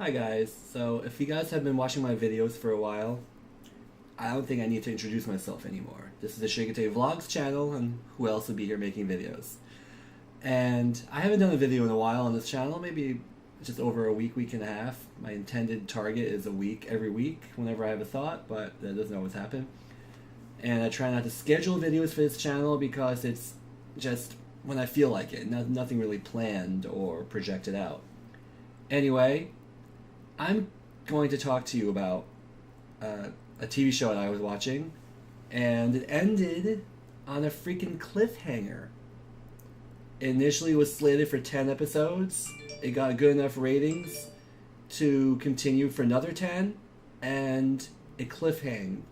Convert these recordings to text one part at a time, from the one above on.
Hi guys, so if you guys have been watching my videos for a while, I don't think I need to introduce myself anymore. This is the ShiggitayVlogs channel, and who else would be here making videos? And I haven't done a video in a while on this channel, maybe just over a week and a half. My intended target is a week, every week, whenever I have a thought, but that doesn't always happen. And I try not to schedule videos for this channel because it's just when I feel like it, nothing really planned or projected out. Anyway, I'm going to talk to you about a TV show that I was watching, and it ended on a freaking cliffhanger. It initially was slated for 10 episodes. It got good enough ratings to continue for another 10, and it cliff-hung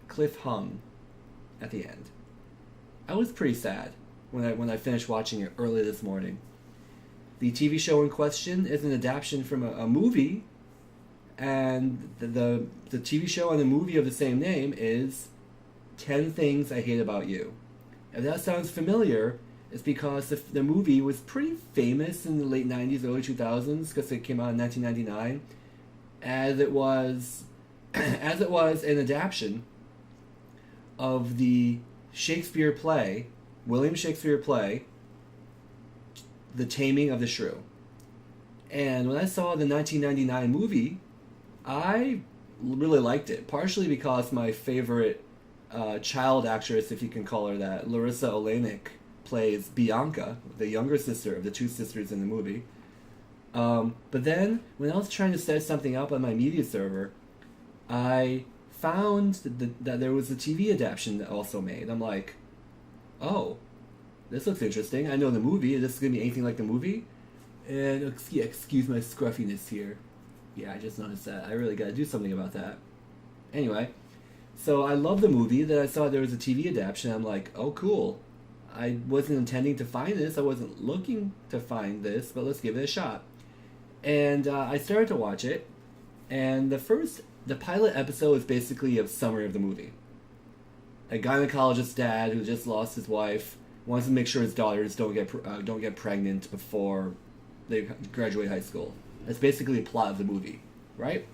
at the end. I was pretty sad when I finished watching it early this morning. The TV show in question is an adaptation from a movie, and the TV show and the movie of the same name is 10 Things I Hate About You. If that sounds familiar, it's because the movie was pretty famous in the late 90s, early 2000s, because it came out in 1999, as it was an adaptation of the Shakespeare play, William Shakespeare play, The Taming of the Shrew. And when I saw the 1999 movie, I really liked it, partially because my favorite child actress, if you can call her that, Larissa Oleynik, plays Bianca, the younger sister of the two sisters in the movie. But then, when I was trying to set something up on my media server, I found that there was a TV adaptation that also made. I'm like, oh, this looks interesting. I know the movie. Is this going to be anything like the movie? And excuse my scruffiness here. Yeah, I just noticed that. I really got to do something about that. Anyway, so I love the movie. Then I saw there was a TV adaptation. I'm like, oh, cool. I wasn't intending to find this. I wasn't looking to find this, but let's give it a shot. And I started to watch it. And the pilot episode is basically a summary of the movie. A gynecologist dad who just lost his wife wants to make sure his daughters don't get pregnant before they graduate high school. That's basically the plot of the movie, right?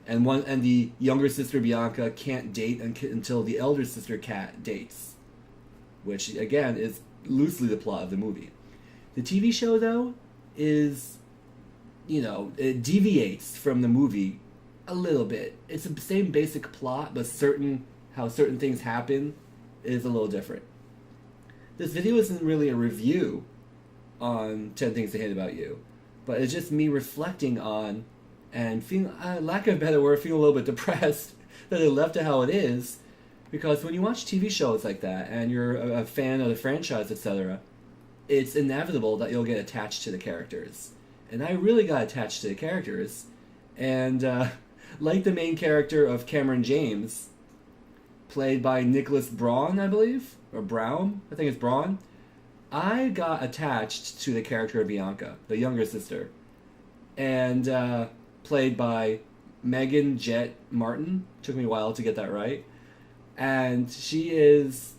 And the younger sister Bianca can't date until the elder sister Kat dates, which again is loosely the plot of the movie. The TV show though is, it deviates from the movie a little bit. It's the same basic plot, but how certain things happen is a little different. This video isn't really a review on 10 Things I Hate About You, but it's just me reflecting on and feeling, lack of a better word, feeling a little bit depressed that it left it how it is, because when you watch TV shows like that and you're a fan of the franchise, etc., it's inevitable that you'll get attached to the characters. And I really got attached to the characters, and like the main character of Cameron James, played by Nicholas Braun, I believe, or Brown, I think it's Braun, I got attached to the character of Bianca, the younger sister, and played by Megan Jett Martin. Took me a while to get that right. And she is,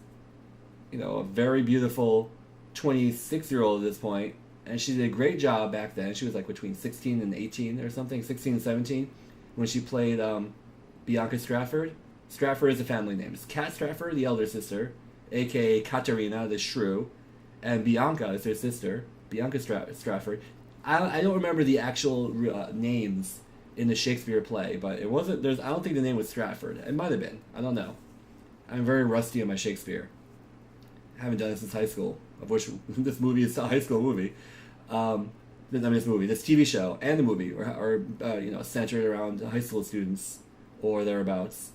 a very beautiful 26-year-old at this point, and she did a great job back then. She was like between 16 and 18 or something, 16 and 17, when she played Bianca Stratford. Stratford is a family name. It's Kat Stratford, the elder sister, a.k.a. Katerina, the shrew, and Bianca is her sister, Bianca Stratford. I don't remember the actual names in the Shakespeare play, but it wasn't. I don't think the name was Stratford. It might have been. I don't know. I'm very rusty on my Shakespeare. I haven't done it since high school, of which this movie is a high school movie. This TV show and the movie are centered around high school students or thereabouts.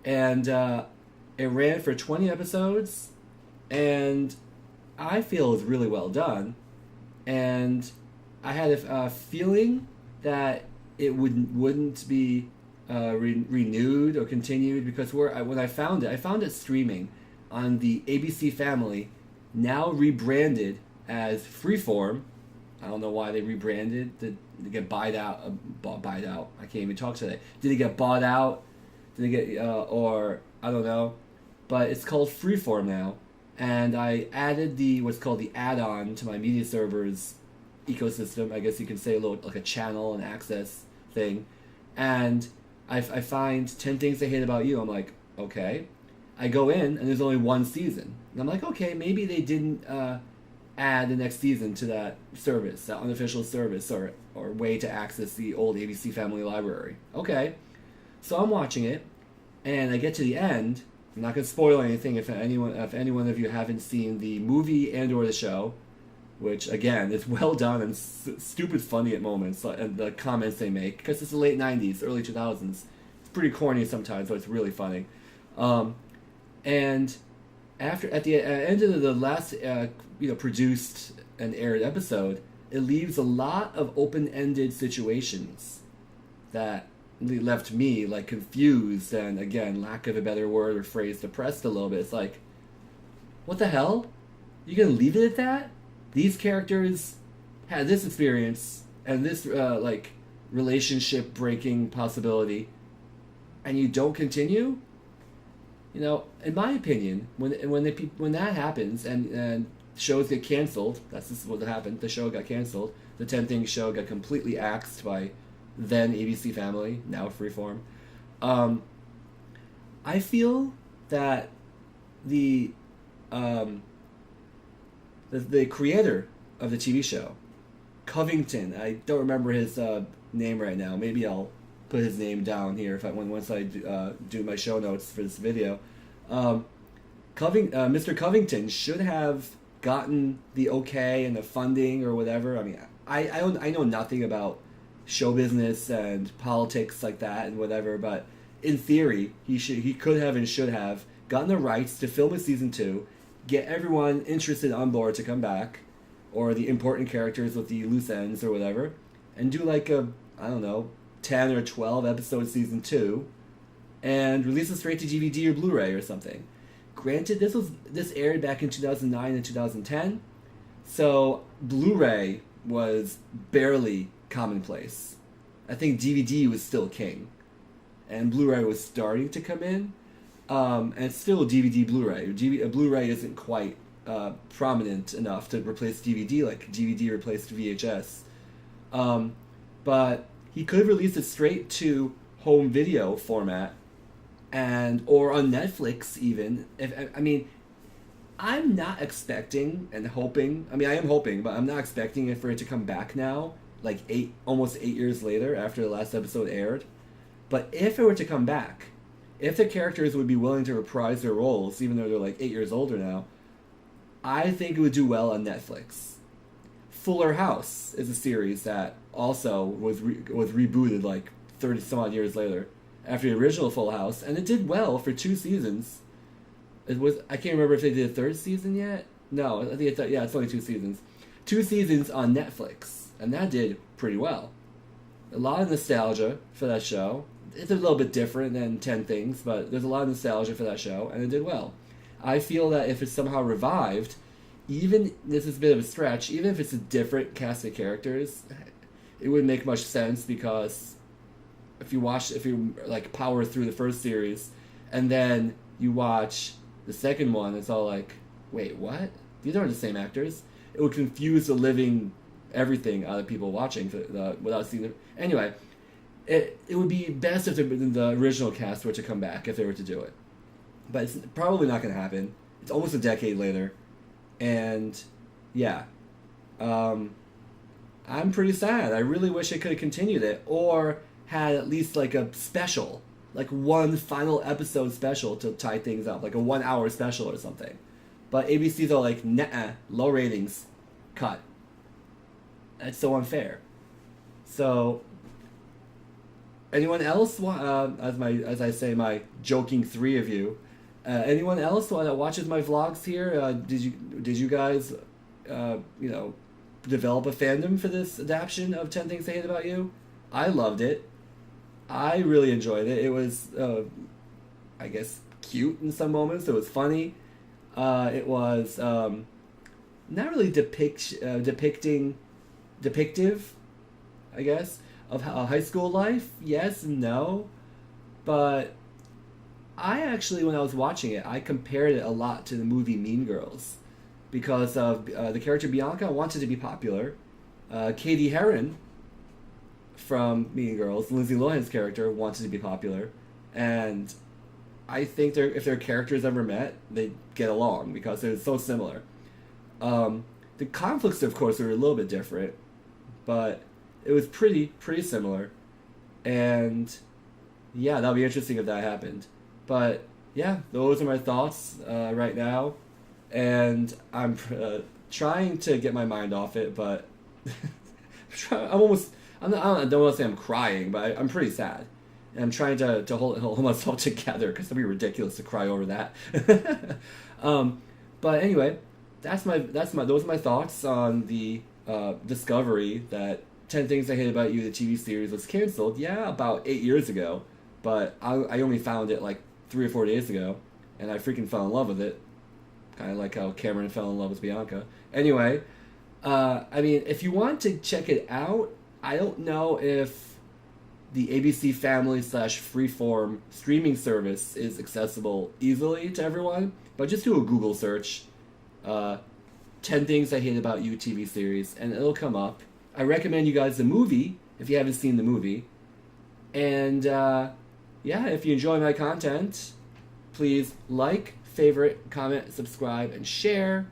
And it ran for 20 episodes, and I feel it was really well done. And I had a feeling that it wouldn't be renewed or continued, because when I found it streaming on the ABC Family, now rebranded as Freeform. I don't know why they rebranded. Did it get bought out? I can't even talk today. Did it get bought out? Did it get or I don't know, but it's called Freeform now, and I added what's called the add-on to my media server's ecosystem. I guess you can say a little like a channel and access thing, And I find 10 Things I Hate About You. I'm like, okay. I go in, and there's only one season. And I'm like, okay, maybe they didn't add the next season to that service, that unofficial service, or way to access the old ABC Family Library. Okay. So I'm watching it, and I get to the end. I'm not going to spoil anything if anyone of you haven't seen the movie and or the show, which, again, is well done and stupid funny at moments, and the comments they make, because it's the late 90s, early 2000s. It's pretty corny sometimes, but it's really funny. And at the end of the last produced and aired episode, it leaves a lot of open-ended situations that left me like confused and, again, lack of a better word or phrase, depressed a little bit. It's like, what the hell? You gonna leave it at that? These characters had this experience and this relationship breaking possibility, and you don't continue? You know, in my opinion, when that happens and shows get canceled, that's just what happened. The show got canceled. The 10 Things show got completely axed by then ABC Family, now Freeform. I feel that the creator of the TV show, Covington, I don't remember his name right now. Maybe I'll put his name down here once I do my show notes for this video. Mr. Covington should have gotten the okay and the funding or whatever. I mean, I know nothing about show business and politics like that and whatever, but in theory, he could have and should have gotten the rights to film a season 2, get everyone interested on board to come back, or the important characters with the loose ends or whatever, and do like a, I don't know, 10 or 12 episode season 2, and release it straight to DVD or Blu-ray or something. Granted, this aired back in 2009 and 2010, so Blu-ray was barely commonplace. I think DVD was still king, and Blu-ray was starting to come in, and still DVD Blu-ray. Blu-ray isn't quite prominent enough to replace DVD like DVD replaced VHS. But he could have released it straight to home video format, or on Netflix even. I'm not expecting and hoping. I mean, I am hoping, but I'm not expecting for it to come back now, like almost 8 years later after the last episode aired. But if it were to come back, if the characters would be willing to reprise their roles, even though they're like 8 years older now, I think it would do well on Netflix. Fuller House is a series that also was rebooted like 30 some odd years later after the original Full House, and it did well for 2 seasons. I can't remember if they did a 3rd season yet. No, I think it's only 2 seasons. 2 seasons on Netflix, and that did pretty well. A lot of nostalgia for that show. It's a little bit different than 10 Things, but there's a lot of nostalgia for that show, and it did well. I feel that if it's somehow revived, even, this is a bit of a stretch, even if it's a different cast of characters, it wouldn't make much sense, because if you like power through the first series, and then you watch the second one, it's all like, wait, what? These aren't the same actors. It would confuse the living everything out of people watching without seeing them. Anyway, it would be best if the original cast were to come back, if they were to do it. But it's probably not going to happen. It's almost a decade later. And, yeah. I'm pretty sad. I really wish it could have continued it, or had at least like a special, like one final episode special to tie things up, like a 1 hour special or something. But ABC's all like, nah, low ratings, cut. That's so unfair. So, anyone else, as I say, my joking 3 of you, anyone else that watches my vlogs here, did you guys, develop a fandom for this adaptation of 10 Things I Hate About You? I loved it. I really enjoyed it. It was, I guess, cute in some moments. It was funny. It was not really depictive, I guess, of high school life. Yes and no. But I actually, when I was watching it, I compared it a lot to the movie Mean Girls, because of the character Bianca wanted to be popular. Katie Heron from Mean Girls, Lindsay Lohan's character, wanted to be popular, and I think if their characters ever met, they'd get along because they're so similar. The conflicts, of course, were a little bit different, but it was pretty similar, and yeah, that'll be interesting if that happened. But yeah, those are my thoughts right now, and I'm trying to get my mind off it, but I'm almost. I don't want to say I'm crying, but I'm pretty sad, and I'm trying to hold myself together because it'd be ridiculous to cry over that. But anyway, those are my thoughts on the discovery that 10 Things I Hate About You, the TV series, was canceled. Yeah, about 8 years ago, but I only found it like 3 or 4 days ago, and I freaking fell in love with it. Kind of like how Cameron fell in love with Bianca. Anyway, I mean, if you want to check it out, I don't know if the ABC Family / Freeform streaming service is accessible easily to everyone, but just do a Google search, 10 Things I Hate About You TV series, and it'll come up. I recommend you guys the movie, if you haven't seen the movie. And, yeah, if you enjoy my content, please like, favorite, comment, subscribe, and share.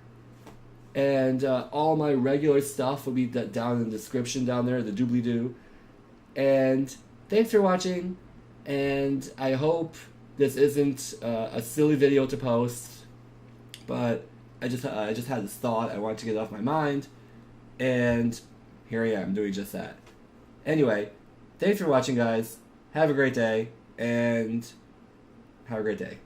And all my regular stuff will be down in the description down there, the doobly-doo. And thanks for watching, and I hope this isn't a silly video to post, but I just had this thought I wanted to get it off my mind, and here I am doing just that. Anyway, thanks for watching, guys. Have a great day, and have a great day.